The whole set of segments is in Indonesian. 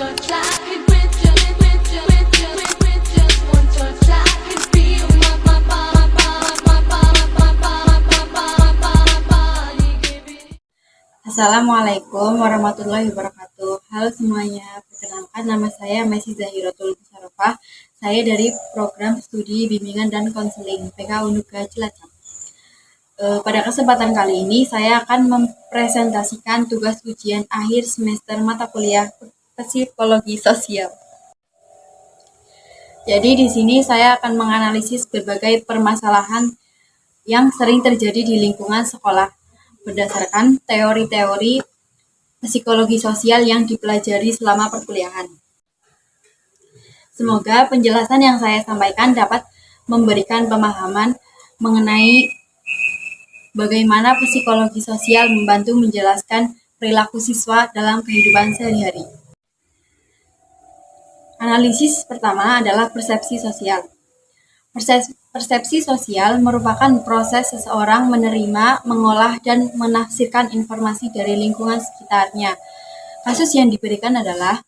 touch, I could with just one touch, I could feel my body giving. Assalamualaikum warahmatullahi wabarakatuh. Halo semuanya, perkenalkan nama saya Messi Zahiratul Musarofah. Saya dari program studi bimbingan dan konseling PK Unuga Cilacap. Pada kesempatan kali ini saya akan mempresentasikan tugas ujian akhir semester mata kuliah psikologi sosial. Jadi di sini saya akan menganalisis berbagai permasalahan yang sering terjadi di lingkungan sekolah berdasarkan teori-teori psikologi sosial yang dipelajari selama perkuliahan. Semoga penjelasan yang saya sampaikan dapat memberikan pemahaman mengenai bagaimana psikologi sosial membantu menjelaskan perilaku siswa dalam kehidupan sehari-hari. Analisis pertama adalah persepsi sosial. Persepsi sosial merupakan proses seseorang menerima, mengolah, dan menafsirkan informasi dari lingkungan sekitarnya. Kasus yang diberikan adalah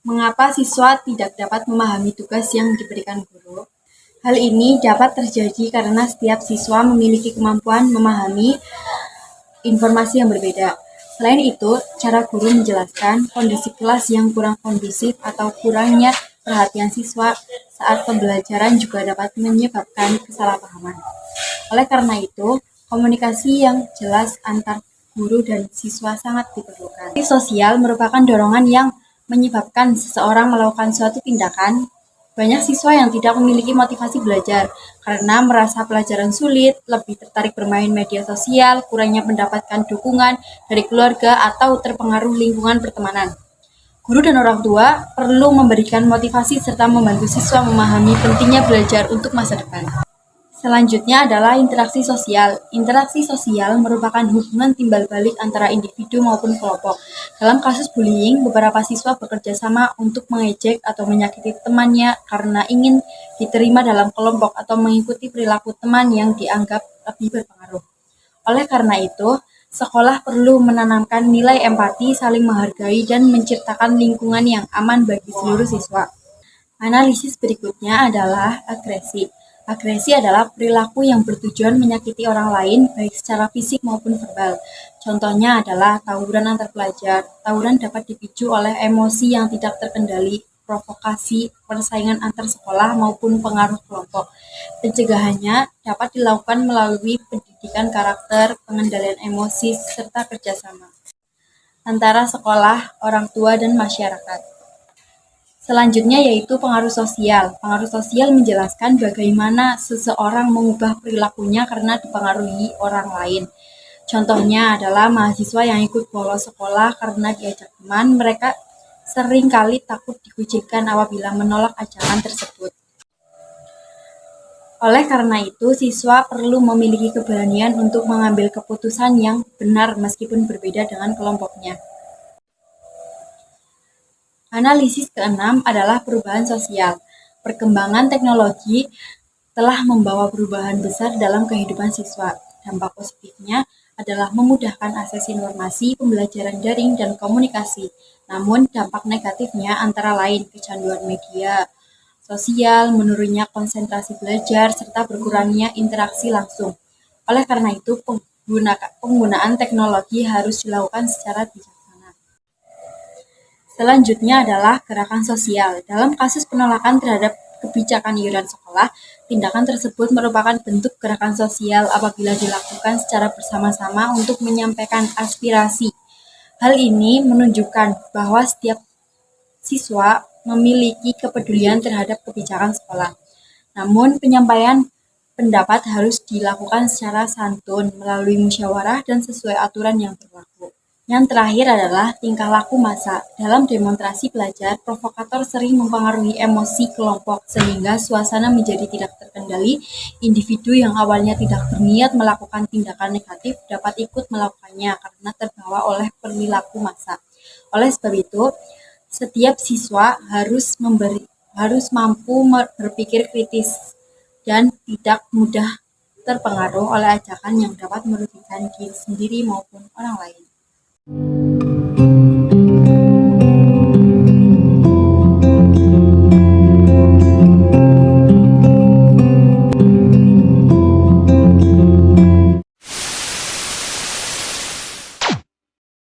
mengapa siswa tidak dapat memahami tugas yang diberikan guru. Hal ini dapat terjadi karena setiap siswa memiliki kemampuan memahami informasi yang berbeda. Selain itu, cara guru menjelaskan kondisi kelas yang kurang kondusif atau kurangnya perhatian siswa saat pembelajaran juga dapat menyebabkan kesalahpahaman. Oleh karena itu, komunikasi yang jelas antar guru dan siswa sangat diperlukan. Sosial merupakan dorongan yang menyebabkan seseorang melakukan suatu tindakan. Banyak siswa yang tidak memiliki motivasi belajar karena merasa pelajaran sulit, lebih tertarik bermain media sosial, kurangnya mendapatkan dukungan dari keluarga, atau terpengaruh lingkungan pertemanan. Guru dan orang tua perlu memberikan motivasi serta membantu siswa memahami pentingnya belajar untuk masa depan. Selanjutnya adalah interaksi sosial. Interaksi sosial merupakan hubungan timbal balik antara individu maupun kelompok. Dalam kasus bullying, beberapa siswa bekerja sama untuk mengejek atau menyakiti temannya karena ingin diterima dalam kelompok atau mengikuti perilaku teman yang dianggap lebih berpengaruh. Oleh karena itu, sekolah perlu menanamkan nilai empati, saling menghargai, dan menciptakan lingkungan yang aman bagi seluruh siswa. Analisis berikutnya adalah agresi. Agresi adalah perilaku yang bertujuan menyakiti orang lain, baik secara fisik maupun verbal. Contohnya adalah tawuran antar pelajar. Tawuran dapat dipicu oleh emosi yang tidak terkendali, provokasi, persaingan antar sekolah, maupun pengaruh kelompok. Pencegahannya dapat dilakukan melalui pendidikan karakter, pengendalian emosi, serta kerjasama antara sekolah, orang tua, dan masyarakat. Selanjutnya yaitu pengaruh sosial. Pengaruh sosial menjelaskan bagaimana seseorang mengubah perilakunya karena dipengaruhi orang lain. Contohnya adalah mahasiswa yang ikut bolos sekolah karena diajak teman, mereka seringkali takut dikucilkan apabila menolak ajakan tersebut. Oleh karena itu, siswa perlu memiliki keberanian untuk mengambil keputusan yang benar meskipun berbeda dengan kelompoknya. Analisis keenam adalah perubahan sosial. Perkembangan teknologi telah membawa perubahan besar dalam kehidupan siswa. Dampak positifnya adalah memudahkan akses informasi, pembelajaran daring, dan komunikasi. Namun, dampak negatifnya antara lain kecanduan media sosial, menurunnya konsentrasi belajar, serta berkurangnya interaksi langsung. Oleh karena itu, penggunaan teknologi harus dilakukan secara bijak. Selanjutnya adalah gerakan sosial. Dalam kasus penolakan terhadap kebijakan iuran sekolah, tindakan tersebut merupakan bentuk gerakan sosial apabila dilakukan secara bersama-sama untuk menyampaikan aspirasi. Hal ini menunjukkan bahwa setiap siswa memiliki kepedulian terhadap kebijakan sekolah. Namun, penyampaian pendapat harus dilakukan secara santun, melalui musyawarah dan sesuai aturan yang berlaku. Yang terakhir adalah tingkah laku massa. Dalam demonstrasi belajar, provokator sering mempengaruhi emosi kelompok sehingga suasana menjadi tidak terkendali. Individu yang awalnya tidak berniat melakukan tindakan negatif dapat ikut melakukannya karena terbawa oleh perilaku massa. Oleh sebab itu, setiap siswa harus mampu berpikir kritis dan tidak mudah terpengaruh oleh ajakan yang dapat merugikan diri sendiri maupun orang lain.